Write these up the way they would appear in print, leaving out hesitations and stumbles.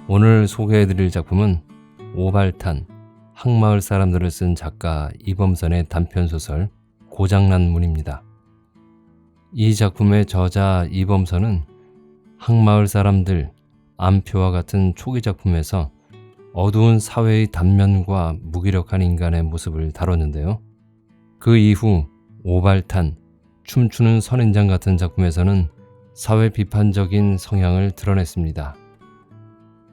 오늘 소개해드릴 작품은 오발탄, 항마을 사람들을 쓴 작가 이범선의 단편소설 고장난 문입니다. 이 작품의 저자 이범선은 항마을 사람들, 암표와 같은 초기 작품에서 어두운 사회의 단면과 무기력한 인간의 모습을 다뤘는데요. 그 이후 오발탄, 춤추는 선인장 같은 작품에서는 사회 비판적인 성향을 드러냈습니다.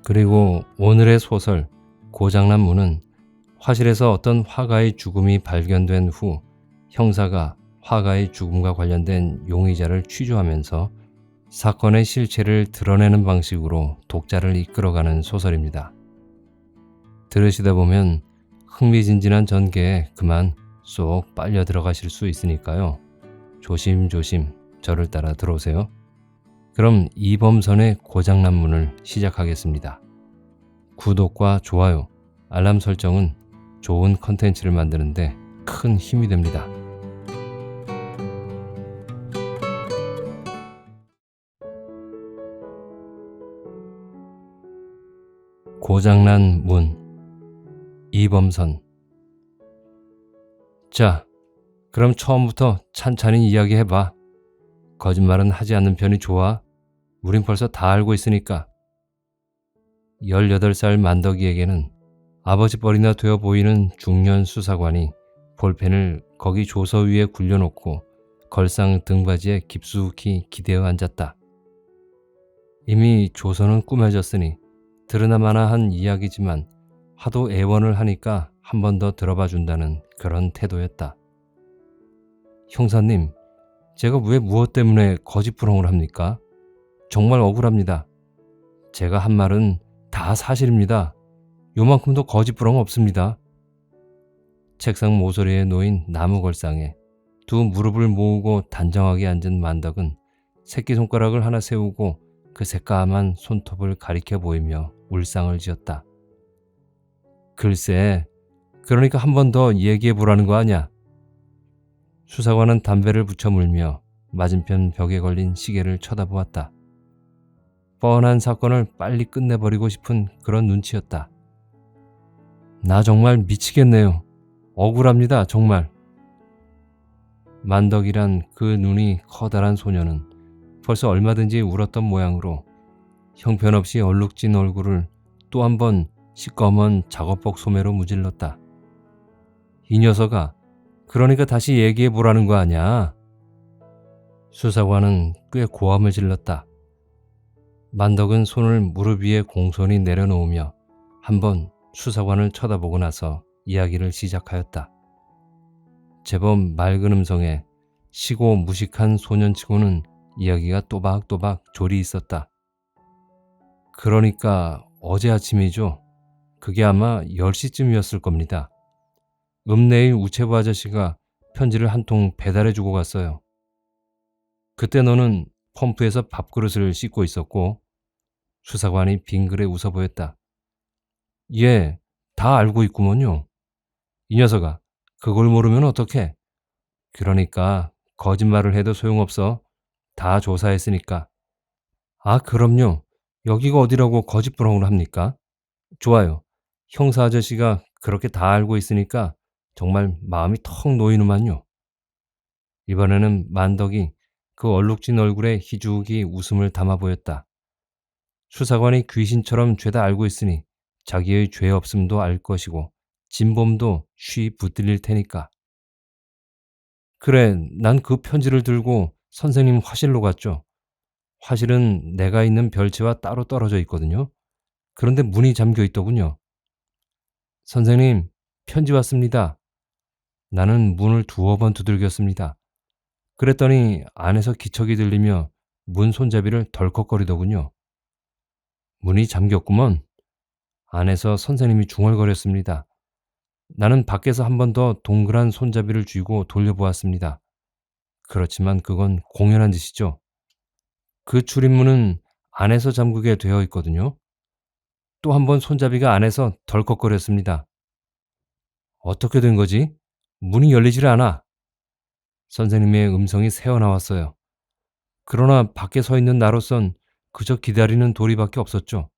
그리고 오늘의 소설 고장난 문은 화실에서 어떤 화가의 죽음이 발견된 후 형사가 화가의 죽음과 관련된 용의자를 취조하면서 사건의 실체를 드러내는 방식으로 독자를 이끌어가는 소설입니다. 들으시다 보면 흥미진진한 전개에 그만 쏙 빨려 들어가실 수 있으니까요. 조심조심 저를 따라 들어오세요. 그럼 이범선의 고장난 문을 시작하겠습니다. 구독과 좋아요, 알람 설정은 좋은 컨텐츠를 만드는데 큰 힘이 됩니다. 고장난 문, 이범선. 자, 그럼 처음부터 찬찬히 이야기해봐. 거짓말은 하지 않는 편이 좋아. 우린 벌써 다 알고 있으니까. 18살 만덕이에게는 아버지 뻘이나 되어 보이는 중년 수사관이 볼펜을 거기 조서 위에 굴려놓고 걸상 등받이에 깊숙이 기대어 앉았다. 이미 조서는 꾸며졌으니 들으나마나 한 이야기지만 하도 애원을 하니까 한 번 더 들어봐 준다는 그런 태도였다. 형사님, 제가 왜 무엇 때문에 거짓부렁을 합니까? 정말 억울합니다. 제가 한 말은 다 사실입니다. 요만큼도 거짓부렁 없습니다. 책상 모서리에 놓인 나무 걸상에 두 무릎을 모으고 단정하게 앉은 만덕은 새끼손가락을 하나 세우고 그 새까만 손톱을 가리켜 보이며 울상을 지었다. 글쎄, 그러니까 한 번 더 얘기해 보라는 거 아냐? 수사관은 담배를 붙여 물며 맞은편 벽에 걸린 시계를 쳐다보았다. 뻔한 사건을 빨리 끝내버리고 싶은 그런 눈치였다. 나 정말 미치겠네요. 억울합니다, 정말. 만덕이란 그 눈이 커다란 소녀는 벌써 얼마든지 울었던 모양으로 형편없이 얼룩진 얼굴을 또 한 번 시꺼먼 작업복 소매로 무질렀다. 이 녀석아, 그러니까 다시 얘기해 보라는 거 아냐? 수사관은 꽤 고함을 질렀다. 만덕은 손을 무릎 위에 공손히 내려놓으며 한번 수사관을 쳐다보고 나서 이야기를 시작하였다. 제법 맑은 음성에 시고 무식한 소년치고는 이야기가 또박또박 조리 있었다. 그러니까 어제 아침이죠. 그게 아마 10시쯤이었을 겁니다. 읍내의 우체부 아저씨가 편지를 한 통 배달해주고 갔어요. 그때 너는 펌프에서 밥그릇을 씻고 있었고 수사관이 빙그레 웃어 보였다. 예, 다 알고 있구먼요. 이 녀석아, 그걸 모르면 어떡해? 그러니까 거짓말을 해도 소용없어. 다 조사했으니까. 아, 그럼요. 여기가 어디라고 거짓부렁을 합니까? 좋아요. 형사 아저씨가 그렇게 다 알고 있으니까 정말 마음이 턱 놓이는만요. 이번에는 만덕이 그 얼룩진 얼굴에 희죽이 웃음을 담아 보였다. 수사관이 귀신처럼 죄다 알고 있으니 자기의 죄 없음도 알 것이고 진범도 쉬 붙들릴 테니까. 그래, 난 그 편지를 들고 선생님 화실로 갔죠. 화실은 내가 있는 별채와 따로 떨어져 있거든요. 그런데 문이 잠겨 있더군요. 선생님, 편지 왔습니다. 나는 문을 두어 번 두들겼습니다. 그랬더니 안에서 기척이 들리며 문 손잡이를 덜컥거리더군요. 문이 잠겼구먼. 안에서 선생님이 중얼거렸습니다. 나는 밖에서 한 번 더 동그란 손잡이를 쥐고 돌려보았습니다. 그렇지만 그건 공연한 짓이죠. 그 출입문은 안에서 잠그게 되어 있거든요. 또 한 번 손잡이가 안에서 덜컥거렸습니다. 어떻게 된 거지? 문이 열리질 않아. 선생님의 음성이 새어나왔어요. 그러나 밖에 서 있는 나로선 그저 기다리는 도리밖에 없었죠.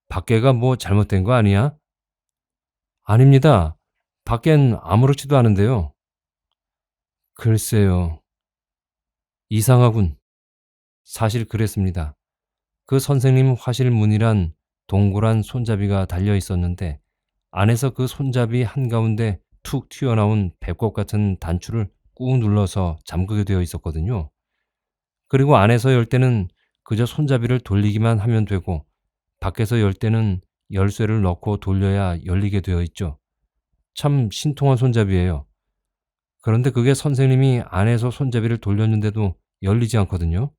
밖에가 뭐 잘못된 거 아니야? 아닙니다. 밖엔 아무렇지도 않은데요. 글쎄요. 이상하군. 사실 그랬습니다. 그 선생님 화실 문이란 동그란 손잡이가 달려 있었는데 안에서 그 손잡이 한가운데 툭 튀어나온 배꼽 같은 단추를 꾹 눌러서 잠그게 되어 있었거든요. 그리고 안에서 열 때는 그저 손잡이를 돌리기만 하면 되고 밖에서 열 때는 열쇠를 넣고 돌려야 열리게 되어 있죠. 참 신통한 손잡이에요. 그런데 그게 선생님이 안에서 손잡이를 돌렸는데도 열리지 않거든요.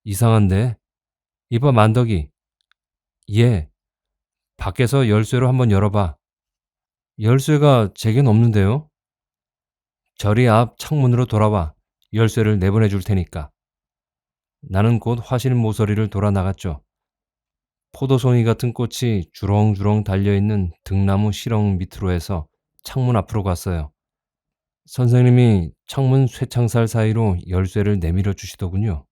이상한데? 이봐 만덕이. 예, 밖에서 열쇠로 한번 열어봐. 열쇠가 제겐 없는데요? 저리 앞 창문으로 돌아와. 열쇠를 내보내 줄 테니까. 나는 곧 화실 모서리를 돌아 나갔죠. 포도송이 같은 꽃이 주렁주렁 달려있는 등나무 시렁 밑으로 해서 창문 앞으로 갔어요. 선생님이 창문 쇠창살 사이로 열쇠를 내밀어 주시더군요.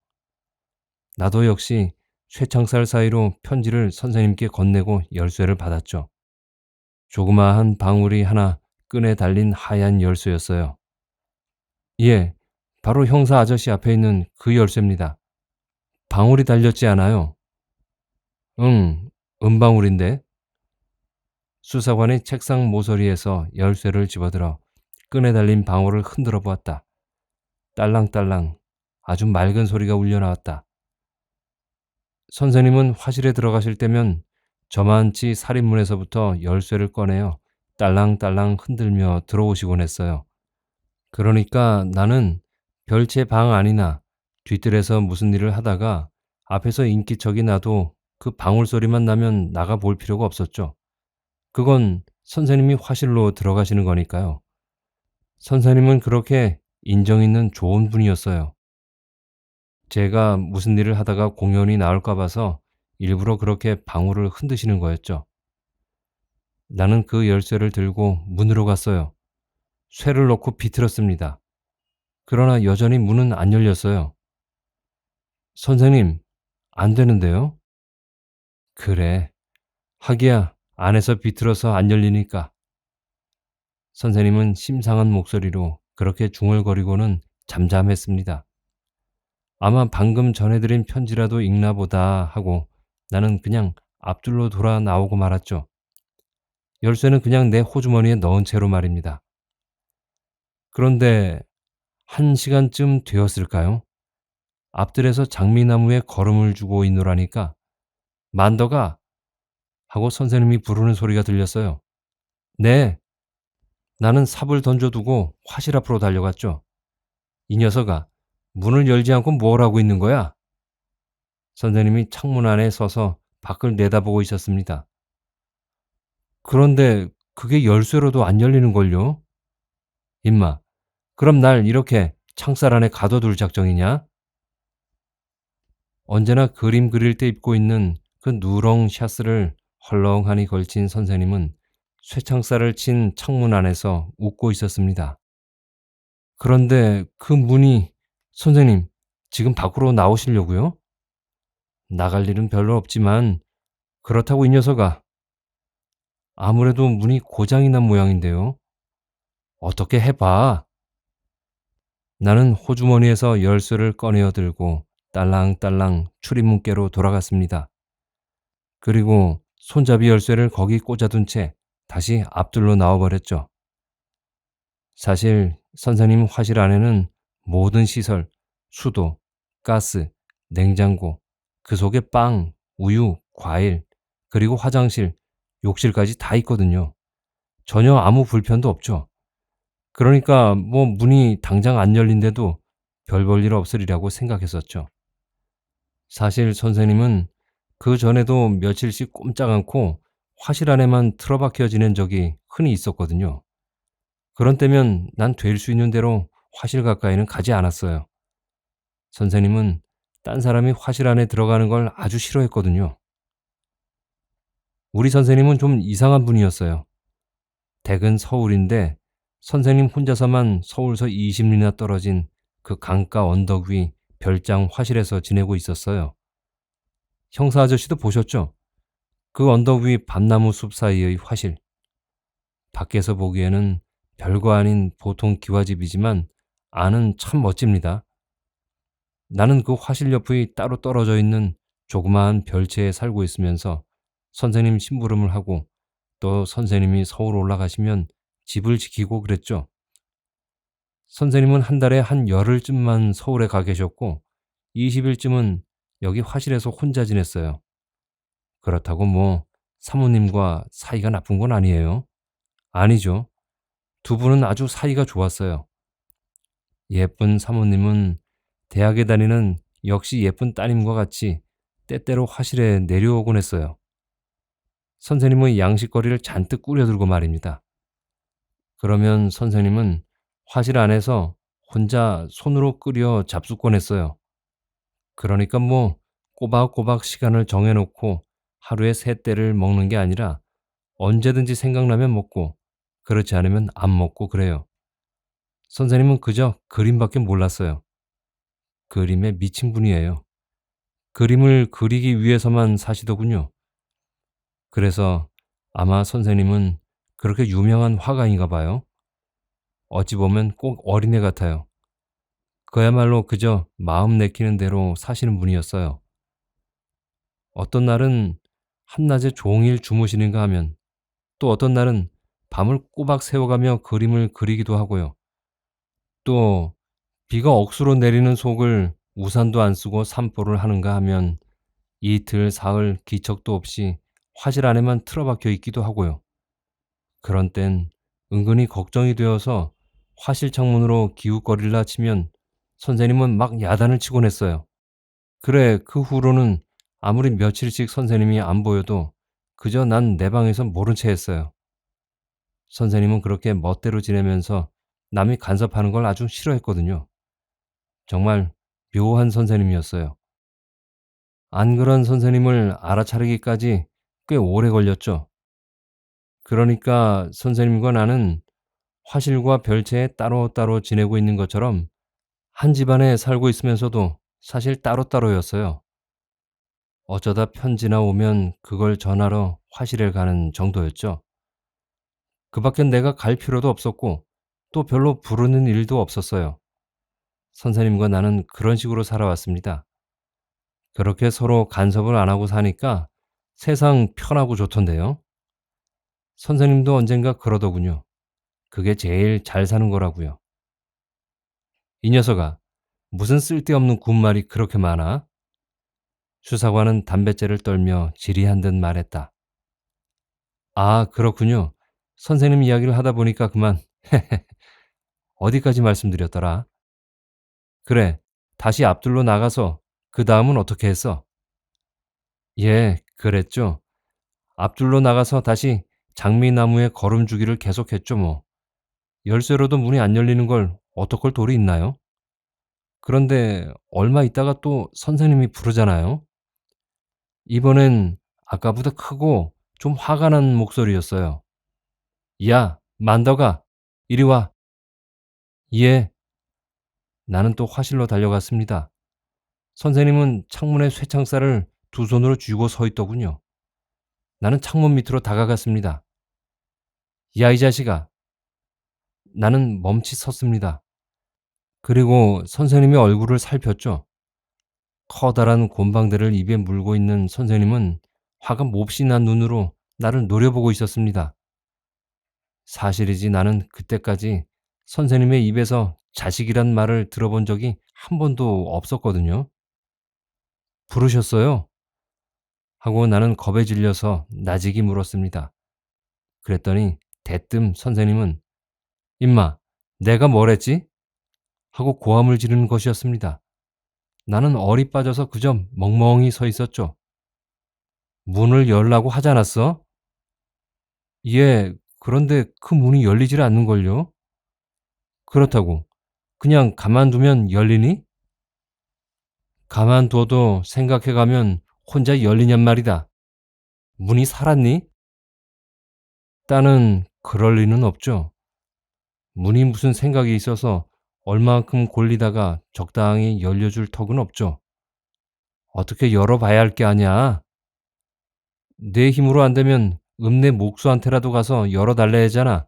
나도 역시 쇠창살 사이로 편지를 선생님께 건네고 열쇠를 받았죠. 조그마한 방울이 하나 끈에 달린 하얀 열쇠였어요. 예, 바로 형사 아저씨 앞에 있는 그 열쇠입니다. 방울이 달렸지 않아요? 응, 은방울인데. 수사관이 책상 모서리에서 열쇠를 집어들어 끈에 달린 방울을 흔들어 보았다. 딸랑딸랑 아주 맑은 소리가 울려 나왔다. 선생님은 화실에 들어가실 때면 저만치 살인문에서부터 열쇠를 꺼내어 딸랑딸랑 흔들며 들어오시곤 했어요. 그러니까 나는 별채 방 안이나 뒤뜰에서 무슨 일을 하다가 앞에서 인기척이 나도 그 방울 소리만 나면 나가 볼 필요가 없었죠. 그건 선생님이 화실로 들어가시는 거니까요. 선생님은 그렇게 인정 있는 좋은 분이었어요. 제가 무슨 일을 하다가 공연이 나올까 봐서 일부러 그렇게 방울을 흔드시는 거였죠. 나는 그 열쇠를 들고 문으로 갔어요. 쇠를 넣고 비틀었습니다. 그러나 여전히 문은 안 열렸어요. 선생님, 안 되는데요? 그래. 하기야 안에서 비틀어서 안 열리니까. 선생님은 심상한 목소리로 그렇게 중얼거리고는 잠잠했습니다. 아마 방금 전해드린 편지라도 읽나 보다 하고 나는 그냥 앞둘로 돌아 나오고 말았죠. 열쇠는 그냥 내 호주머니에 넣은 채로 말입니다. 그런데 1시간쯤 되었을까요? 앞뜰에서 장미나무에 걸음을 주고 있노라니까 만더가 하고 선생님이 부르는 소리가 들렸어요. 네, 나는 삽을 던져두고 화실 앞으로 달려갔죠. 이 녀석아, 문을 열지 않고 뭘 하고 있는 거야? 선생님이 창문 안에 서서 밖을 내다보고 있었습니다. 그런데 그게 열쇠로도 안 열리는걸요? 임마, 그럼 날 이렇게 창살 안에 가둬둘 작정이냐? 언제나 그림 그릴 때 입고 있는 그 누렁 샤스를 헐렁하니 걸친 선생님은 쇠창살을 친 창문 안에서 웃고 있었습니다. 그런데 그 문이 선생님 지금 밖으로 나오시려고요? 나갈 일은 별로 없지만 그렇다고 이 녀석아 아무래도 문이 고장이 난 모양인데요. 어떻게 해봐. 나는 호주머니에서 열쇠를 꺼내어 들고 딸랑딸랑 출입문께로 돌아갔습니다. 그리고 손잡이 열쇠를 거기 꽂아둔 채 다시 앞둘로 나와버렸죠. 사실 선생님 화실 안에는 모든 시설, 수도, 가스, 냉장고, 그 속에 빵, 우유, 과일, 그리고 화장실, 욕실까지 다 있거든요. 전혀 아무 불편도 없죠. 그러니까 뭐 문이 당장 안 열린데도 별 볼 일 없으리라고 생각했었죠. 사실 선생님은 그 전에도 며칠씩 꼼짝 않고 화실 안에만 틀어박혀 지낸 적이 흔히 있었거든요. 그런 때면 난 될 수 있는 대로 화실 가까이는 가지 않았어요. 선생님은 딴 사람이 화실 안에 들어가는 걸 아주 싫어했거든요. 우리 선생님은 좀 이상한 분이었어요. 댁은 서울인데 선생님 혼자서만 서울서 20리나 떨어진 그 강가 언덕 위 별장 화실에서 지내고 있었어요. 형사 아저씨도 보셨죠? 그 언덕 위 밤나무 숲 사이의 화실. 밖에서 보기에는 별거 아닌 보통 기와집이지만 안은 참 멋집니다. 나는 그 화실 옆의 따로 떨어져 있는 조그마한 별채에 살고 있으면서 선생님 심부름을 하고 또 선생님이 서울 올라가시면 집을 지키고 그랬죠. 선생님은 한 달에 한 열흘쯤만 서울에 가 계셨고 20일쯤은 여기 화실에서 혼자 지냈어요. 그렇다고 뭐 사모님과 사이가 나쁜 건 아니에요. 아니죠. 두 분은 아주 사이가 좋았어요. 예쁜 사모님은 대학에 다니는 역시 예쁜 따님과 같이 때때로 화실에 내려오곤 했어요. 선생님의 양식거리를 잔뜩 꾸려들고 말입니다. 그러면 선생님은 화실 안에서 혼자 손으로 끓여 잡숫곤 했어요. 그러니까 뭐 꼬박꼬박 시간을 정해놓고 하루에 세 때를 먹는 게 아니라 언제든지 생각나면 먹고 그렇지 않으면 안 먹고 그래요. 선생님은 그저 그림밖에 몰랐어요. 그림에 미친 분이에요. 그림을 그리기 위해서만 사시더군요. 그래서 아마 선생님은 그렇게 유명한 화가인가 봐요. 어찌 보면 꼭 어린애 같아요. 그야말로 그저 마음 내키는 대로 사시는 분이었어요. 어떤 날은 한낮에 종일 주무시는가 하면 또 어떤 날은 밤을 꼬박 새워가며 그림을 그리기도 하고요. 또 비가 억수로 내리는 속을 우산도 안 쓰고 산보를 하는가 하면 이틀 사흘 기척도 없이 화실 안에만 틀어박혀 있기도 하고요. 그런 땐 은근히 걱정이 되어서 화실 창문으로 기웃거릴라 치면 선생님은 막 야단을 치곤 했어요. 그래, 그 후로는 아무리 며칠씩 선생님이 안 보여도 그저 난 내 방에서 모른 채 했어요. 선생님은 그렇게 멋대로 지내면서 남이 간섭하는 걸 아주 싫어했거든요. 정말 묘한 선생님이었어요. 안 그런 선생님을 알아차리기까지 꽤 오래 걸렸죠. 그러니까 선생님과 나는 화실과 별채에 따로따로 지내고 있는 것처럼 한 집안에 살고 있으면서도 사실 따로따로였어요. 어쩌다 편지나 오면 그걸 전하러 화실에 가는 정도였죠. 그 밖엔 내가 갈 필요도 없었고 또 별로 부르는 일도 없었어요. 선생님과 나는 그런 식으로 살아왔습니다. 그렇게 서로 간섭을 안 하고 사니까 세상 편하고 좋던데요. 선생님도 언젠가 그러더군요. 그게 제일 잘 사는 거라고요. 이 녀석아, 무슨 쓸데없는 군말이 그렇게 많아? 수사관은 담뱃재를 떨며 지리한 듯 말했다. 아, 그렇군요. 선생님 이야기를 하다 보니까 그만. 어디까지 말씀드렸더라? 그래, 다시 앞둘로 나가서 그 다음은 어떻게 했어? 예, 그랬죠. 앞둘로 나가서 다시 장미나무에 걸음 주기를 계속했죠 뭐. 열쇠로도 문이 안 열리는 걸 어떡할 돌이 있나요? 그런데 얼마 있다가 또 선생님이 부르잖아요. 이번엔 아까보다 크고 좀 화가 난 목소리였어요. 야, 만더가, 이리 와. 예, 나는 또 화실로 달려갔습니다. 선생님은 창문에 쇠창살을 두 손으로 쥐고 서 있더군요. 나는 창문 밑으로 다가갔습니다. 야, 이 자식아. 나는 멈칫 섰습니다. 그리고 선생님의 얼굴을 살폈죠. 커다란 곰방대를 입에 물고 있는 선생님은 화가 몹시 난 눈으로 나를 노려보고 있었습니다. 사실이지 나는 그때까지 선생님의 입에서 자식이란 말을 들어본 적이 한 번도 없었거든요. 부르셨어요? 하고 나는 겁에 질려서 나직이 물었습니다. 그랬더니 대뜸 선생님은 임마, 내가 뭘 했지? 하고 고함을 지르는 것이었습니다. 나는 얼이 빠져서 그저 멍멍이 서 있었죠. 문을 열라고 하지 않았어? 예, 그런데 그 문이 열리질 않는걸요? 그렇다고. 그냥 가만두면 열리니? 가만둬도 생각해가면 혼자 열리냔 말이다. 문이 살았니? 따는 그럴 리는 없죠. 문이 무슨 생각이 있어서 얼마만큼 골리다가 적당히 열려줄 턱은 없죠. 어떻게 열어봐야 할 게 아냐? 내 힘으로 안 되면 읍내 목수한테라도 가서 열어달래야잖아.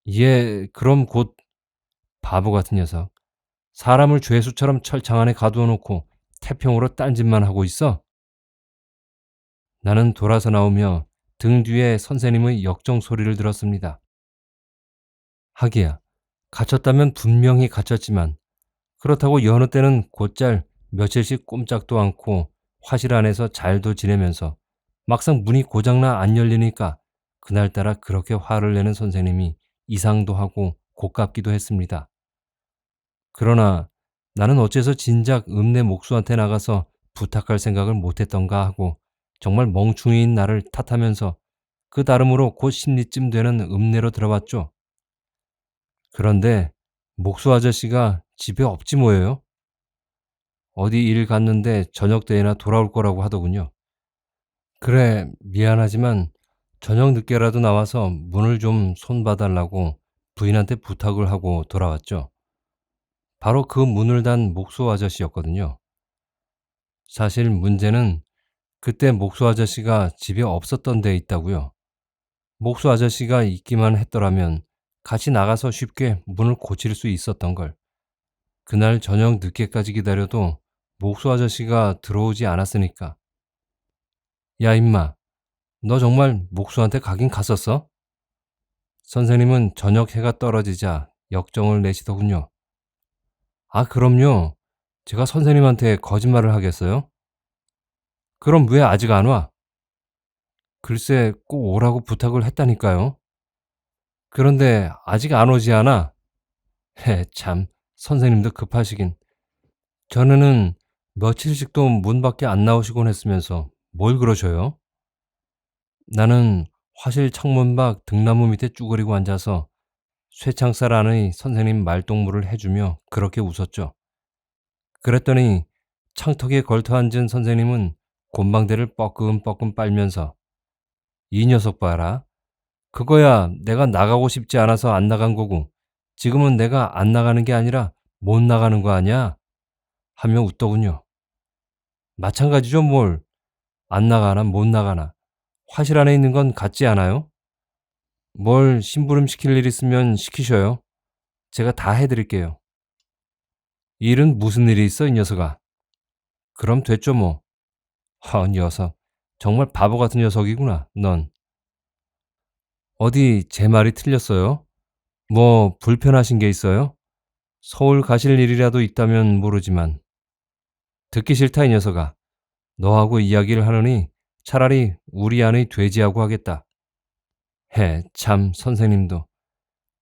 예, 그럼 곧. 바보 같은 녀석. 사람을 죄수처럼 철창 안에 가두어 놓고 태평으로 딴짓만 하고 있어? 나는 돌아서 나오며 등 뒤에 선생님의 역정 소리를 들었습니다. 하기야, 갇혔다면 분명히 갇혔지만 그렇다고 여느 때는 곧잘 며칠씩 꼼짝도 않고 화실 안에서 잘도 지내면서 막상 문이 고장나 안 열리니까 그날따라 그렇게 화를 내는 선생님이 이상도 하고 고깝기도 했습니다. 그러나 나는 어째서 진작 읍내 목수한테 나가서 부탁할 생각을 못했던가 하고 정말 멍충이인 나를 탓하면서 그 다름으로 곧 심리쯤 되는 읍내로 들어왔죠. 그런데 목수 아저씨가 집에 없지 뭐예요. 어디 일 갔는데 저녁 때에나 돌아올 거라고 하더군요. 그래, 미안하지만 저녁 늦게라도 나와서 문을 좀 손봐달라고 부인한테 부탁을 하고 돌아왔죠. 바로 그 문을 단 목수 아저씨였거든요. 사실 문제는 그때 목수 아저씨가 집에 없었던 데 있다고요. 목수 아저씨가 있기만 했더라면 같이 나가서 쉽게 문을 고칠 수 있었던 걸. 그날 저녁 늦게까지 기다려도 목수 아저씨가 들어오지 않았으니까. 야, 임마. 너 정말 목수한테 가긴 갔었어? 선생님은 저녁 해가 떨어지자 역정을 내시더군요. 아, 그럼요. 제가 선생님한테 거짓말을 하겠어요? 그럼 왜 아직 안 와? 글쎄, 꼭 오라고 부탁을 했다니까요. 그런데 아직 안 오지 않아? 참, 선생님도 급하시긴. 전에는 며칠씩도 문 밖에 안 나오시곤 했으면서 뭘 그러셔요? 나는 화실 창문 밖 등나무 밑에 쭈그리고 앉아서 쇠창살 안의 선생님 말동무를 해주며 그렇게 웃었죠. 그랬더니 창턱에 걸터 앉은 선생님은 곰방대를 뻐끔뻐끔 빨면서 이 녀석 봐라. 그거야 내가 나가고 싶지 않아서 안 나간 거고 지금은 내가 안 나가는 게 아니라 못 나가는 거 아니야? 하며 웃더군요. 마찬가지죠 뭘. 안 나가나 못 나가나. 화실 안에 있는 건 같지 않아요? 뭘 심부름 시킬 일 있으면 시키셔요. 제가 다 해드릴게요. 일은 무슨 일이 있어 이 녀석아. 그럼 됐죠 뭐. 녀석. 정말 바보 같은 녀석이구나 넌. 어디 제 말이 틀렸어요? 뭐 불편하신 게 있어요? 서울 가실 일이라도 있다면 모르지만 듣기 싫다 이 녀석아. 너하고 이야기를 하느니 차라리 우리 안의 돼지하고 하겠다. 참 선생님도.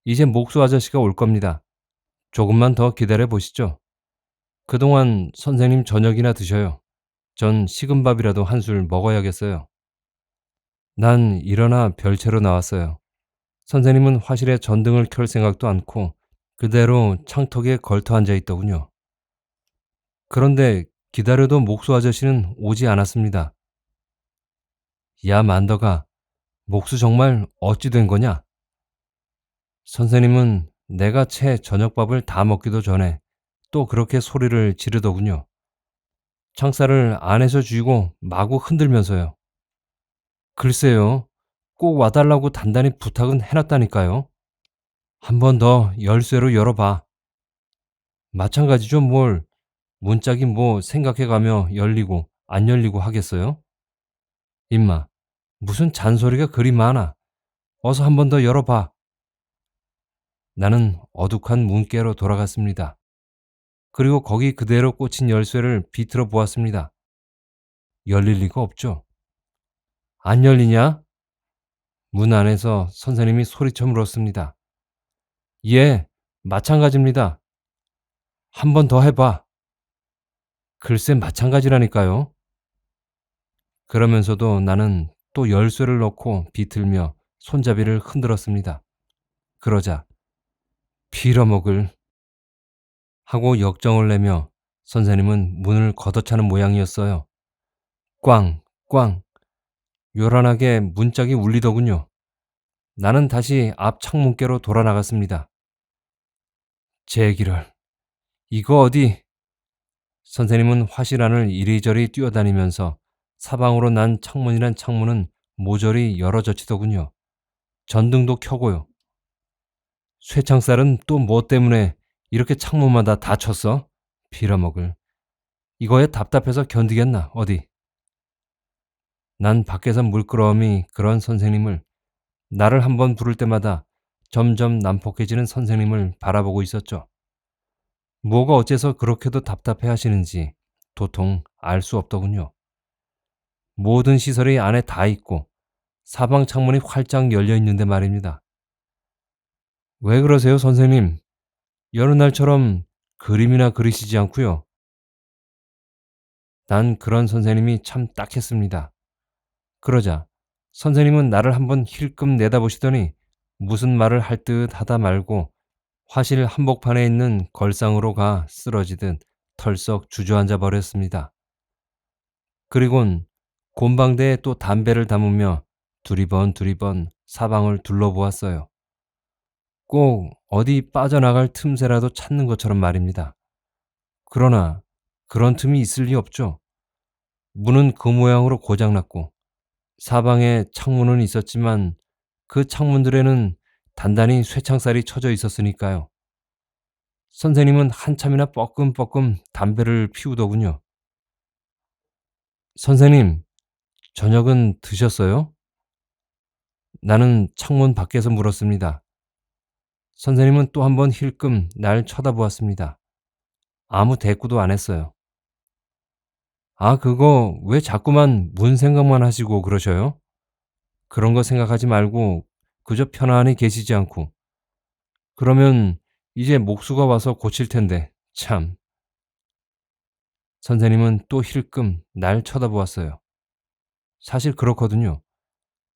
이제 목수 아저씨가 올 겁니다. 조금만 더 기다려 보시죠. 그동안 선생님 저녁이나 드셔요. 전 식은 밥이라도 한술 먹어야겠어요. 난 일어나 별채로 나왔어요. 선생님은 화실에 전등을 켤 생각도 않고 그대로 창턱에 걸터 앉아 있더군요. 그런데 기다려도 목수 아저씨는 오지 않았습니다. 야, 만더가, 목수 정말 어찌 된 거냐? 선생님은 내가 채 저녁밥을 다 먹기도 전에 또 그렇게 소리를 지르더군요. 창살을 안에서 쥐고 마구 흔들면서요. 글쎄요, 꼭 와달라고 단단히 부탁은 해놨다니까요. 한 번 더 열쇠로 열어봐. 마찬가지죠, 뭘. 문짝이 뭐 생각해가며 열리고 안 열리고 하겠어요? 임마, 무슨 잔소리가 그리 많아. 어서 한 번 더 열어봐. 나는 어둑한 문께로 돌아갔습니다. 그리고 거기 그대로 꽂힌 열쇠를 비틀어 보았습니다. 열릴 리가 없죠. 안 열리냐? 문 안에서 선생님이 소리쳐 물었습니다. 예, 마찬가지입니다. 한 번 더 해봐. 글쎄 마찬가지라니까요. 그러면서도 나는 또 열쇠를 넣고 비틀며 손잡이를 흔들었습니다. 그러자 빌어먹을 하고 역정을 내며 선생님은 문을 걷어차는 모양이었어요. 꽝, 꽝. 요란하게 문짝이 울리더군요. 나는 다시 앞 창문께로 돌아 나갔습니다. 제기를. 이거 어디? 선생님은 화실 안을 이리저리 뛰어다니면서 사방으로 난 창문이란 창문은 모조리 열어젖히더군요. 전등도 켜고요. 쇠창살은 또 뭐 때문에 이렇게 창문마다 다 쳤어? 빌어먹을. 이거에 답답해서 견디겠나 어디. 난 밖에서 물끄러미 그런 선생님을, 나를 한번 부를 때마다 점점 난폭해지는 선생님을 바라보고 있었죠. 뭐가 어째서 그렇게도 답답해 하시는지 도통 알 수 없더군요. 모든 시설이 안에 다 있고 사방 창문이 활짝 열려 있는데 말입니다. 왜 그러세요, 선생님? 여느 날처럼 그림이나 그리시지 않고요. 난 그런 선생님이 참 딱했습니다. 그러자 선생님은 나를 한번 힐끔 내다보시더니 무슨 말을 할 듯 하다 말고 화실 한복판에 있는 걸상으로 가 쓰러지듯 털썩 주저앉아 버렸습니다. 그리곤 곤방대에 또 담배를 담으며 두리번 사방을 둘러보았어요. 꼭 어디 빠져나갈 틈새라도 찾는 것처럼 말입니다. 그러나 그런 틈이 있을 리 없죠. 문은 그 모양으로 고장났고 사방에 창문은 있었지만 그 창문들에는 단단히 쇠창살이 쳐져 있었으니까요. 선생님은 한참이나 뻐끔뻐끔 담배를 피우더군요. 선생님, 저녁은 드셨어요? 나는 창문 밖에서 물었습니다. 선생님은 또 한 번 힐끔 날 쳐다보았습니다. 아무 대꾸도 안 했어요. 아, 그거 왜 자꾸만 문 생각만 하시고 그러셔요? 그런 거 생각하지 말고 그저 편안히 계시지 않고. 그러면 이제 목수가 와서 고칠 텐데, 참. 선생님은 또 힐끔 날 쳐다보았어요. 사실 그렇거든요.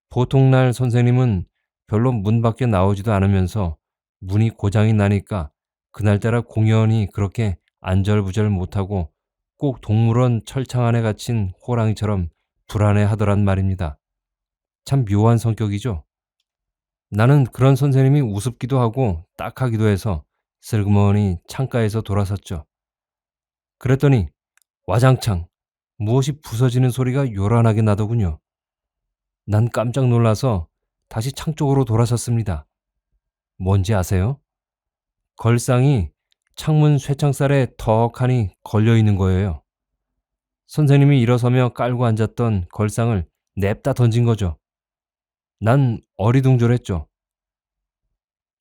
보통 날 선생님은 별로 문 밖에 나오지도 않으면서 문이 고장이 나니까 그날따라 공연히 그렇게 안절부절 못하고 꼭 동물원 철창 안에 갇힌 호랑이처럼 불안해하더란 말입니다. 참 묘한 성격이죠. 나는 그런 선생님이 우습기도 하고 딱하기도 해서 슬그머니 창가에서 돌아섰죠. 그랬더니 와장창 무엇이 부서지는 소리가 요란하게 나더군요. 난 깜짝 놀라서 다시 창 쪽으로 돌아섰습니다. 뭔지 아세요? 걸상이 창문 쇠창살에 턱하니 걸려 있는 거예요. 선생님이 일어서며 깔고 앉았던 걸상을 냅다 던진 거죠. 난 어리둥절했죠.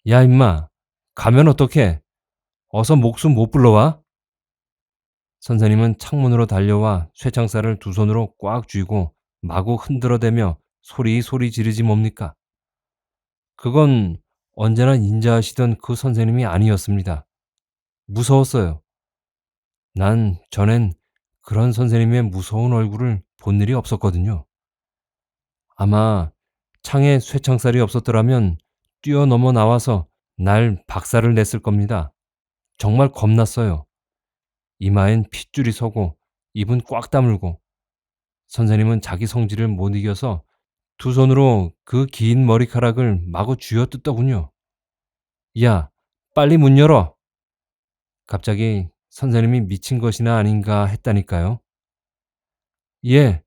야, 임마, 가면 어떡해? 어서 목숨 못 불러와? 선생님은 창문으로 달려와 쇠창살을 두 손으로 꽉 쥐고 마구 흔들어대며 소리 지르지 뭡니까? 그건 언제나 인자하시던 그 선생님이 아니었습니다. 무서웠어요. 난 전엔 그런 선생님의 무서운 얼굴을 본 일이 없었거든요. 아마 창에 쇠창살이 없었더라면 뛰어넘어 나와서 날 박살을 냈을 겁니다. 정말 겁났어요. 이마엔 핏줄이 서고 입은 꽉 다물고 선생님은 자기 성질을 못 이겨서 두 손으로 그 긴 머리카락을 마구 쥐어뜯더군요. 야, 빨리 문 열어! 갑자기 선생님이 미친 것이나 아닌가 했다니까요. 예,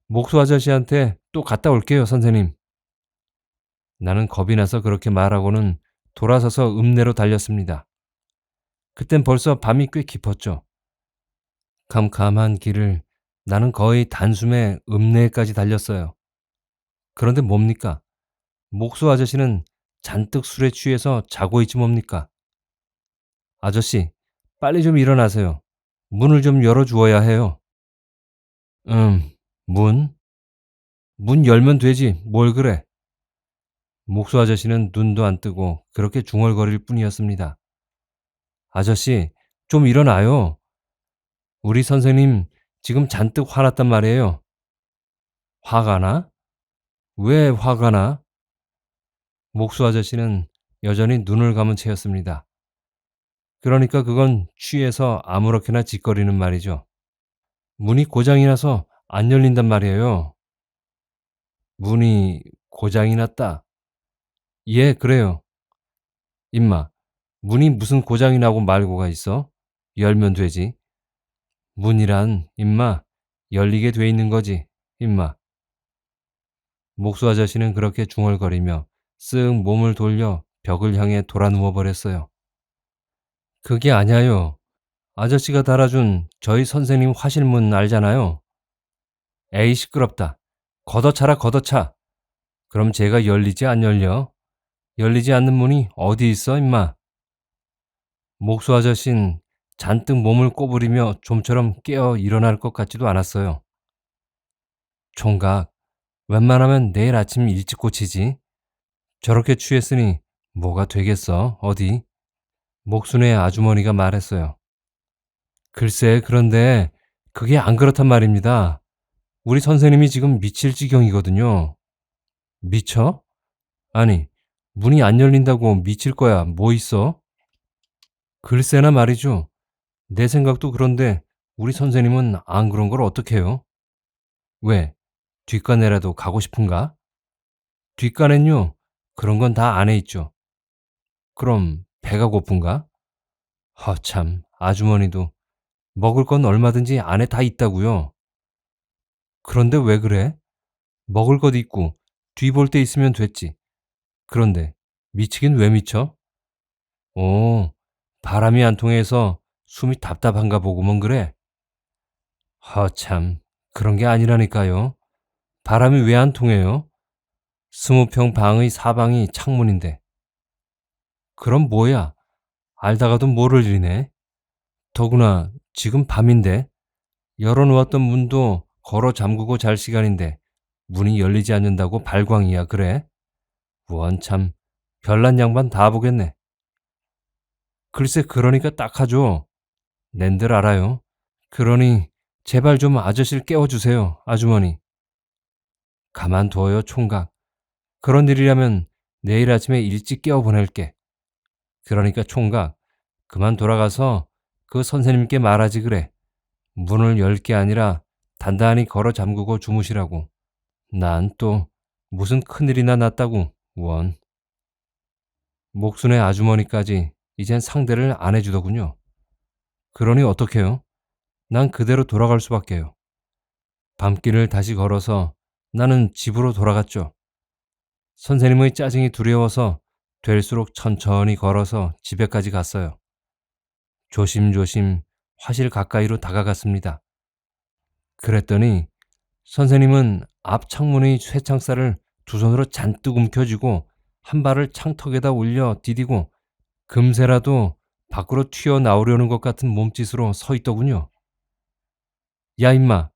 목수 아저씨한테 또 갔다 올게요, 선생님. 나는 겁이 나서 그렇게 말하고는 돌아서서 읍내로 달렸습니다. 그땐 벌써 밤이 꽤 깊었죠. 캄캄한 길을 나는 거의 단숨에 읍내까지 달렸어요. 그런데 뭡니까? 목수 아저씨는 잔뜩 술에 취해서 자고 있지 뭡니까? 아저씨, 빨리 좀 일어나세요. 문을 좀 열어주어야 해요. 문? 문 열면 되지. 뭘 그래? 목수 아저씨는 눈도 안 뜨고 그렇게 중얼거릴 뿐이었습니다. 아저씨, 좀 일어나요. 우리 선생님 지금 잔뜩 화났단 말이에요. 화가 나? 왜 화가 나? 목수 아저씨는 여전히 눈을 감은 채였습니다. 그러니까 그건 취해서 아무렇게나 짓거리는 말이죠. 문이 고장이 나서 안 열린단 말이에요. 문이 고장이 났다. 예, 그래요. 임마, 문이 무슨 고장이 나고 말고가 있어? 열면 되지. 문이란 임마 열리게 돼 있는 거지. 임마. 목수 아저씨는 그렇게 중얼거리며 쓱 몸을 돌려 벽을 향해 돌아 누워버렸어요. 그게 아냐요. 아저씨가 달아준 저희 선생님 화실문 알잖아요. 에이 시끄럽다. 걷어차라 걷어차. 그럼 제가 열리지 안 열려? 열리지 않는 문이 어디 있어 임마. 목수 아저씨는 잔뜩 몸을 꼬부리며 좀처럼 깨어 일어날 것 같지도 않았어요. 총각, 웬만하면 내일 아침 일찍 고치지. 저렇게 취했으니 뭐가 되겠어, 어디? 목순의 아주머니가 말했어요. 글쎄, 그런데 그게 안 그렇단 말입니다. 우리 선생님이 지금 미칠 지경이거든요. 미쳐? 아니, 문이 안 열린다고 미칠 거야 뭐 있어? 글쎄나 말이죠. 내 생각도 그런데 우리 선생님은 안 그런 걸 어떡해요? 왜? 뒷간에라도 가고 싶은가? 뒷간엔요. 그런 건 다 안에 있죠. 그럼 배가 고픈가? 허참, 아주머니도 먹을 건 얼마든지 안에 다 있다고요. 그런데 왜 그래? 먹을 것 있고 뒤 볼 때 있으면 됐지. 그런데 미치긴 왜 미쳐? 오, 바람이 안 통해서 숨이 답답한가 보구먼 그래. 허참, 그런 게 아니라니까요. 바람이 왜 안 통해요? 20평 방의 사방이 창문인데. 그럼 뭐야? 알다가도 모를 일이네. 더구나 지금 밤인데 열어놓았던 문도 걸어 잠그고 잘 시간인데 문이 열리지 않는다고 발광이야 그래? 원참 별난 양반 다 보겠네. 글쎄 그러니까 딱하죠. 낸들 알아요. 그러니 제발 좀 아저씨를 깨워주세요 아주머니. 가만두어요 총각. 그런 일이라면 내일 아침에 일찍 깨워보낼게. 그러니까 총각 그만 돌아가서 그 선생님께 말하지 그래. 문을 열 게 아니라 단단히 걸어 잠그고 주무시라고. 난 또 무슨 큰일이나 났다고 원. 목순의 아주머니까지 이젠 상대를 안 해주더군요. 그러니 어떡해요? 난 그대로 돌아갈 수밖에요. 밤길을 다시 걸어서 나는 집으로 돌아갔죠. 선생님의 짜증이 두려워서 될수록 천천히 걸어서 집에까지 갔어요. 조심조심 화실 가까이로 다가갔습니다. 그랬더니 선생님은 앞 창문의 쇠창살을 두 손으로 잔뜩 움켜쥐고 한 발을 창턱에다 올려 디디고 금세라도 밖으로 튀어나오려는 것 같은 몸짓으로 서 있더군요. 야 임마,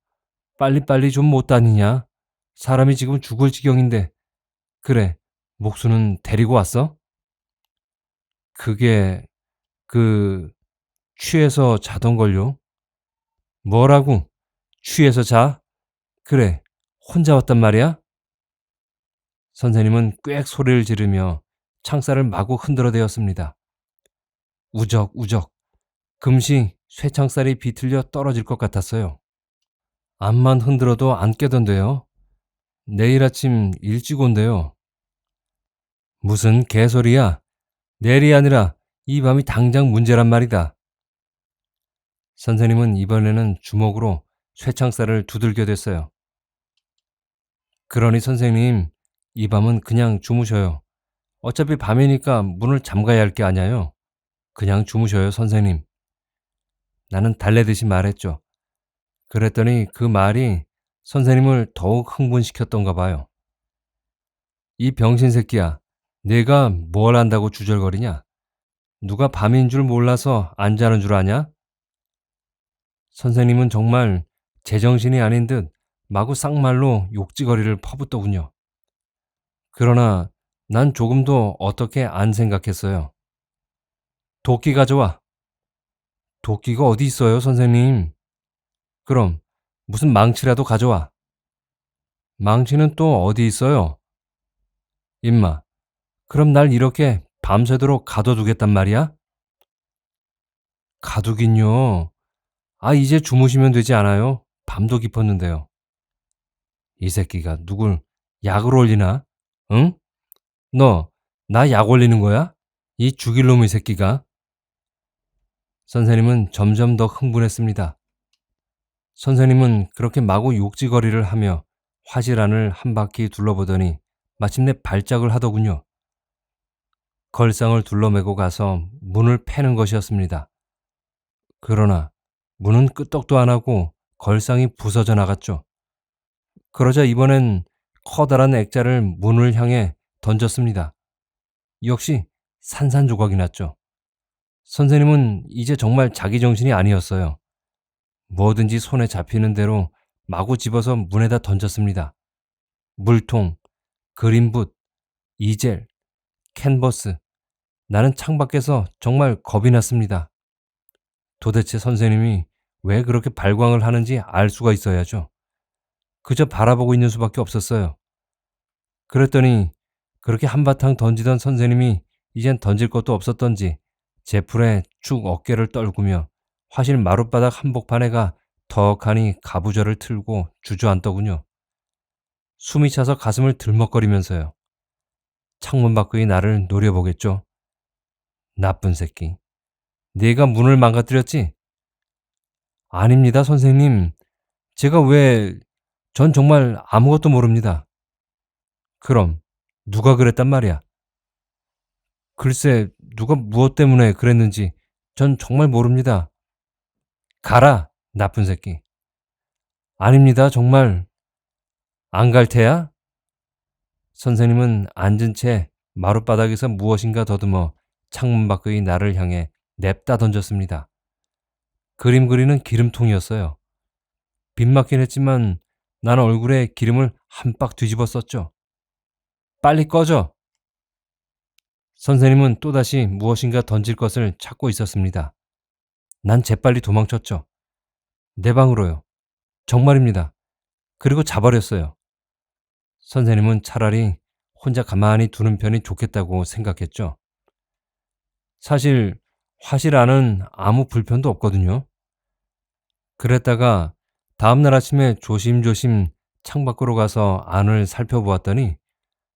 빨리빨리 좀 못 다니냐? 사람이 지금 죽을 지경인데. 그래, 목수는 데리고 왔어? 그게 그 취해서 자던걸요. 뭐라고? 취해서 자? 그래, 혼자 왔단 말이야? 선생님은 꽥 소리를 지르며 창살을 마구 흔들어대었습니다. 우적우적 금시 쇠창살이 비틀려 떨어질 것 같았어요. 앞만 흔들어도 안 깨던데요. 내일 아침 일찍 온대요. 무슨 개소리야. 내일이 아니라 이 밤이 당장 문제란 말이다. 선생님은 이번에는 주먹으로 쇠창살을 두들겨댔어요. 그러니 선생님, 이 밤은 그냥 주무셔요. 어차피 밤이니까 문을 잠가야 할 게 아냐요. 그냥 주무셔요, 선생님. 나는 달래듯이 말했죠. 그랬더니 그 말이 선생님을 더욱 흥분시켰던가 봐요. 이 병신 새끼야, 내가 뭘 안다고 주절거리냐? 누가 밤인 줄 몰라서 안 자는 줄 아냐? 선생님은 정말 제정신이 아닌 듯 마구 쌍말로 욕지거리를 퍼붓더군요. 그러나 난 조금도 어떻게 안 생각했어요. 도끼 가져와. 도끼가 어디 있어요, 선생님? 그럼 무슨 망치라도 가져와. 망치는 또 어디 있어요? 임마, 그럼 날 이렇게 밤새도록 가둬두겠단 말이야? 가두긴요. 아, 이제 주무시면 되지 않아요? 밤도 깊었는데요. 이 새끼가 누굴 약을 올리나? 응? 너, 나 약 올리는 거야? 이 죽일 놈의 새끼가. 선생님은 점점 더 흥분했습니다. 선생님은 그렇게 마구 욕지거리를 하며 화실 안을 한 바퀴 둘러보더니 마침내 발작을 하더군요. 걸상을 둘러매고 가서 문을 패는 것이었습니다. 그러나 문은 끄떡도 안 하고 걸상이 부서져 나갔죠. 그러자 이번엔 커다란 액자를 문을 향해 던졌습니다. 역시 산산조각이 났죠. 선생님은 이제 정말 자기 정신이 아니었어요. 뭐든지 손에 잡히는 대로 마구 집어서 문에다 던졌습니다. 물통, 그림붓, 이젤, 캔버스. 나는 창밖에서 정말 겁이 났습니다. 도대체 선생님이 왜 그렇게 발광을 하는지 알 수가 있어야죠. 그저 바라보고 있는 수밖에 없었어요. 그랬더니 그렇게 한바탕 던지던 선생님이 이젠 던질 것도 없었던지 제 풀에 축 어깨를 떨구며 화실 마룻바닥 한복판에가 턱하니 가부좌를 틀고 주저앉더군요. 숨이 차서 가슴을 들먹거리면서요. 창문 밖의 나를 노려보겠죠. 나쁜 새끼. 네가 문을 망가뜨렸지? 아닙니다, 선생님. 제가 왜... 전 정말 아무것도 모릅니다. 그럼 누가 그랬단 말이야? 글쎄, 누가 무엇 때문에 그랬는지 전 정말 모릅니다. 가라, 나쁜 새끼. 아닙니다, 정말. 안 갈 테야? 선생님은 앉은 채 마룻바닥에서 무엇인가 더듬어 창문 밖의 나를 향해 냅다 던졌습니다. 그림 그리는 기름통이었어요. 빗맞긴 했지만 나는 얼굴에 기름을 한 빡 뒤집어 썼죠. 빨리 꺼져! 선생님은 또다시 무엇인가 던질 것을 찾고 있었습니다. 난 재빨리 도망쳤죠. 내 방으로요. 정말입니다. 그리고 자버렸어요. 선생님은 차라리 혼자 가만히 두는 편이 좋겠다고 생각했죠. 사실 화실 안은 아무 불편도 없거든요. 그랬다가 다음날 아침에 조심조심 창밖으로 가서 안을 살펴보았더니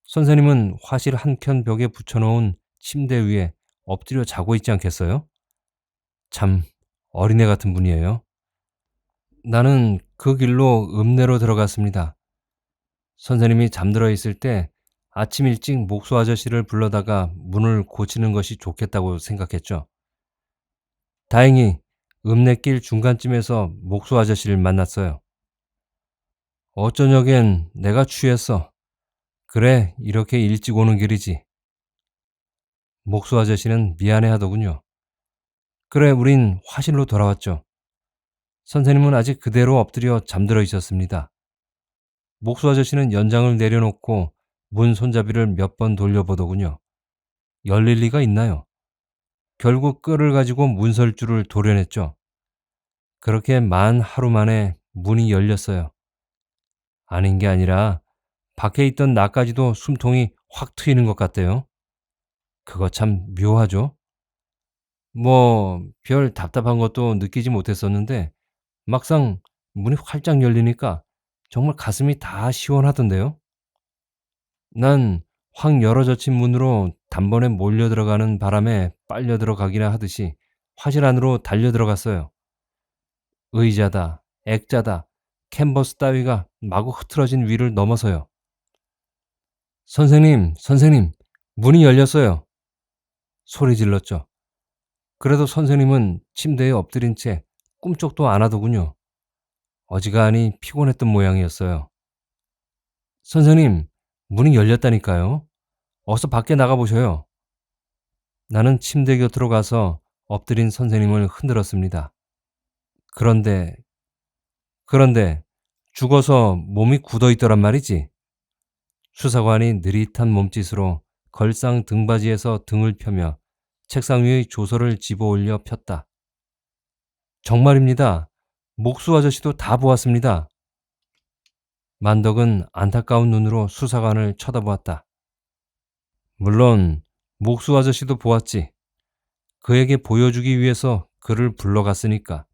선생님은 화실 한켠 벽에 붙여놓은 침대 위에 엎드려 자고 있지 않겠어요? 참 어린애 같은 분이에요. 나는 그 길로 읍내로 들어갔습니다. 선생님이 잠들어 있을 때 아침 일찍 목수 아저씨를 불러다가 문을 고치는 것이 좋겠다고 생각했죠. 다행히 읍내길 중간쯤에서 목수 아저씨를 만났어요. 어쩌녁엔 내가 취했어. 그래, 이렇게 일찍 오는 길이지. 목수 아저씨는 미안해 하더군요. 그래, 우린 화실로 돌아왔죠. 선생님은 아직 그대로 엎드려 잠들어 있었습니다. 목수 아저씨는 연장을 내려놓고 문 손잡이를 몇 번 돌려보더군요. 열릴 리가 있나요? 결국 끌을 가지고 문설주를 도려냈죠. 그렇게 만 하루 만에 문이 열렸어요. 아닌 게 아니라 밖에 있던 나까지도 숨통이 확 트이는 것 같대요. 그거 참 묘하죠? 뭐 별 답답한 것도 느끼지 못했었는데 막상 문이 활짝 열리니까 정말 가슴이 다 시원하던데요. 난 확 열어젖힌 문으로 단번에 몰려 들어가는 바람에 빨려 들어가기나 하듯이 화실 안으로 달려 들어갔어요. 의자다, 액자다, 캔버스 따위가 마구 흐트러진 위를 넘어서요. 선생님, 선생님, 문이 열렸어요. 소리 질렀죠. 그래도 선생님은 침대에 엎드린 채 꿈쩍도 안 하더군요. 어지간히 피곤했던 모양이었어요. 선생님, 문이 열렸다니까요. 어서 밖에 나가보셔요. 나는 침대 곁으로 가서 엎드린 선생님을 흔들었습니다. 그런데, 그런데 죽어서 몸이 굳어 있더란 말이지. 수사관이 느릿한 몸짓으로 걸상 등받이에서 등을 펴며 책상 위의 조서를 집어 올려 폈다. 정말입니다. 목수 아저씨도 다 보았습니다. 만덕은 안타까운 눈으로 수사관을 쳐다보았다. 물론 목수 아저씨도 보았지. 그에게 보여주기 위해서 그를 불러갔으니까.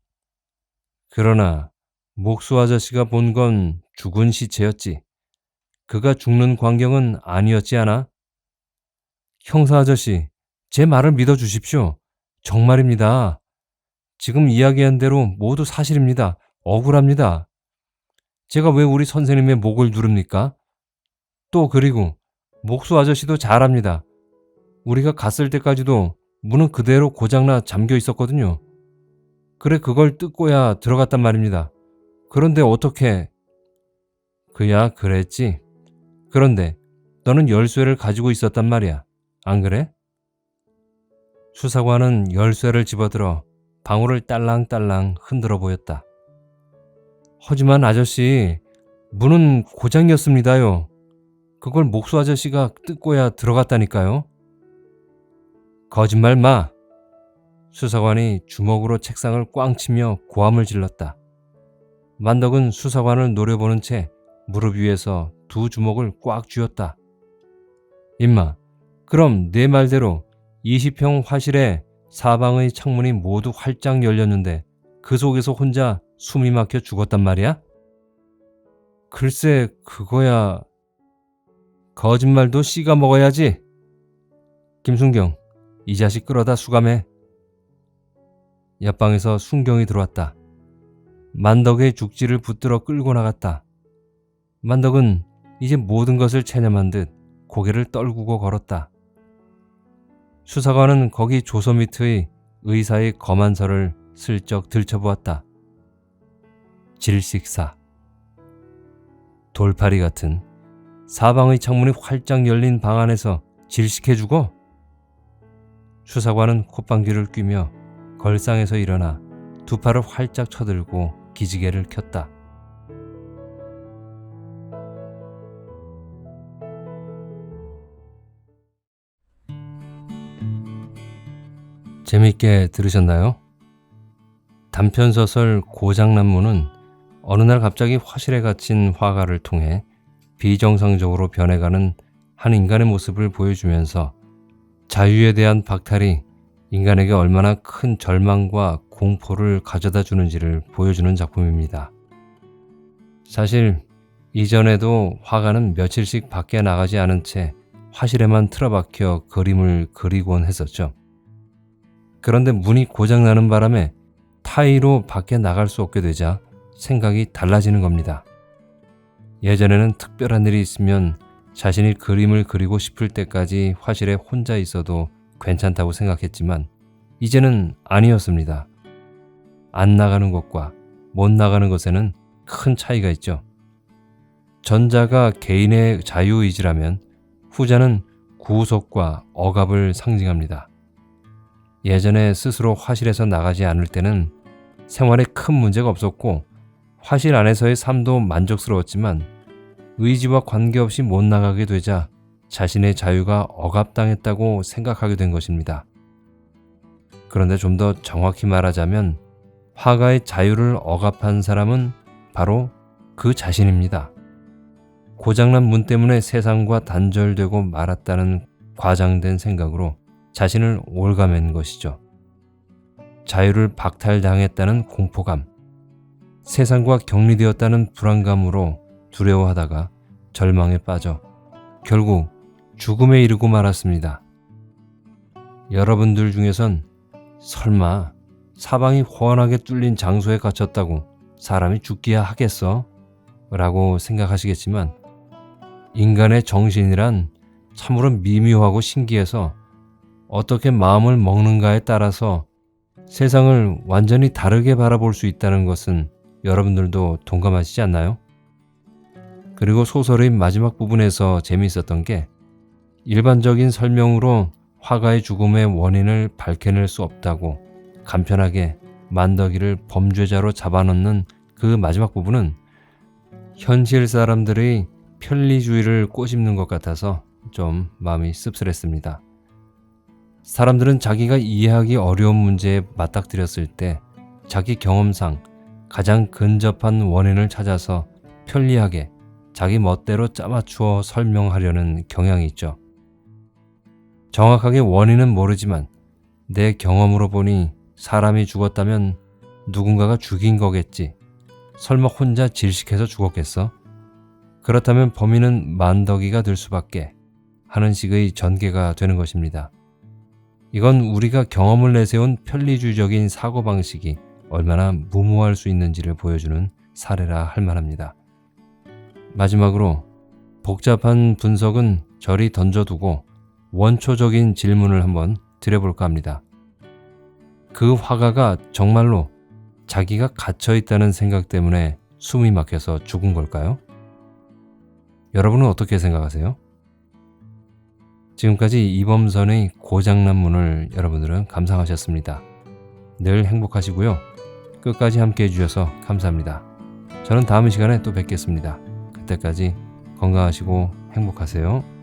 그러나 목수 아저씨가 본 건 죽은 시체였지. 그가 죽는 광경은 아니었지 않아? 형사 아저씨, 제 말을 믿어주십시오. 정말입니다. 지금 이야기한 대로 모두 사실입니다. 억울합니다. 제가 왜 우리 선생님의 목을 누릅니까? 또 그리고 목수 아저씨도 잘 압니다. 우리가 갔을 때까지도 문은 그대로 고장나 잠겨 있었거든요. 그래 그걸 뜯고야 들어갔단 말입니다. 그런데 어떻게... 그야 그랬지. 그런데 너는 열쇠를 가지고 있었단 말이야. 안 그래? 수사관은 열쇠를 집어들어 방울을 딸랑딸랑 흔들어 보였다. 하지만 아저씨, 문은 고장이었습니다요. 그걸 목수 아저씨가 뜯고야 들어갔다니까요. 거짓말 마. 수사관이 주먹으로 책상을 꽝 치며 고함을 질렀다. 만덕은 수사관을 노려보는 채 무릎 위에서 두 주먹을 꽉 쥐었다. 임마, 그럼 내 말대로 20평 화실에 사방의 창문이 모두 활짝 열렸는데 그 속에서 혼자 숨이 막혀 죽었단 말이야? 글쎄, 그거야... 거짓말도 씨가 먹어야지. 김순경, 이 자식 끌어다 수감해. 옆방에서 순경이 들어왔다. 만덕의 죽지를 붙들어 끌고 나갔다. 만덕은 이제 모든 것을 체념한 듯 고개를 떨구고 걸었다. 수사관은 거기 조서 밑의 의사의 검안서를 슬쩍 들춰보았다. 질식사. 돌파리 같은 사방의 창문이 활짝 열린 방 안에서 질식해 죽어? 수사관은 콧방귀를 뀌며 걸상에서 일어나 두 팔을 활짝 쳐들고 기지개를 켰다. 재미있게 들으셨나요? 단편소설 고장난무는 어느 날 갑자기 화실에 갇힌 화가를 통해 비정상적으로 변해가는 한 인간의 모습을 보여주면서 자유에 대한 박탈이 인간에게 얼마나 큰 절망과 공포를 가져다 주는지를 보여주는 작품입니다. 사실 이전에도 화가는 며칠씩 밖에 나가지 않은 채 화실에만 틀어박혀 그림을 그리곤 했었죠. 그런데 문이 고장나는 바람에 타의로 밖에 나갈 수 없게 되자 생각이 달라지는 겁니다. 예전에는 특별한 일이 있으면 자신이 그림을 그리고 싶을 때까지 화실에 혼자 있어도 괜찮다고 생각했지만 이제는 아니었습니다. 안 나가는 것과 못 나가는 것에는 큰 차이가 있죠. 전자가 개인의 자유의지라면 후자는 구속과 억압을 상징합니다. 예전에 스스로 화실에서 나가지 않을 때는 생활에 큰 문제가 없었고 화실 안에서의 삶도 만족스러웠지만 의지와 관계없이 못 나가게 되자 자신의 자유가 억압당했다고 생각하게 된 것입니다. 그런데 좀 더 정확히 말하자면 화가의 자유를 억압한 사람은 바로 그 자신입니다. 고장난 문 때문에 세상과 단절되고 말았다는 과장된 생각으로 자신을 올가맨 것이죠. 자유를 박탈당했다는 공포감, 세상과 격리되었다는 불안감으로 두려워하다가 절망에 빠져 결국 죽음에 이르고 말았습니다. 여러분들 중에선 설마 사방이 훤하게 뚫린 장소에 갇혔다고 사람이 죽기야 하겠어? 라고 생각하시겠지만 인간의 정신이란 참으로 미묘하고 신기해서 어떻게 마음을 먹는가에 따라서 세상을 완전히 다르게 바라볼 수 있다는 것은 여러분들도 동감하시지 않나요? 그리고 소설의 마지막 부분에서 재미있었던 게 일반적인 설명으로 화가의 죽음의 원인을 밝혀낼 수 없다고 간편하게 만덕이를 범죄자로 잡아넣는 그 마지막 부분은 현실 사람들의 편리주의를 꼬집는 것 같아서 좀 마음이 씁쓸했습니다. 사람들은 자기가 이해하기 어려운 문제에 맞닥뜨렸을 때 자기 경험상 가장 근접한 원인을 찾아서 편리하게 자기 멋대로 짜맞추어 설명하려는 경향이 있죠. 정확하게 원인은 모르지만 내 경험으로 보니 사람이 죽었다면 누군가가 죽인 거겠지. 설마 혼자 질식해서 죽었겠어? 그렇다면 범인은 만덕이가 될 수밖에 하는 식의 전개가 되는 것입니다. 이건 우리가 경험을 내세운 편리주의적인 사고방식이 얼마나 무모할 수 있는지를 보여주는 사례라 할 만합니다. 마지막으로 복잡한 분석은 저리 던져두고 원초적인 질문을 한번 드려볼까 합니다. 그 화가가 정말로 자기가 갇혀있다는 생각 때문에 숨이 막혀서 죽은 걸까요? 여러분은 어떻게 생각하세요? 지금까지 이범선의 고장난 문을 여러분들은 감상하셨습니다. 늘 행복하시고요. 끝까지 함께 해주셔서 감사합니다. 저는 다음 시간에 또 뵙겠습니다. 그때까지 건강하시고 행복하세요.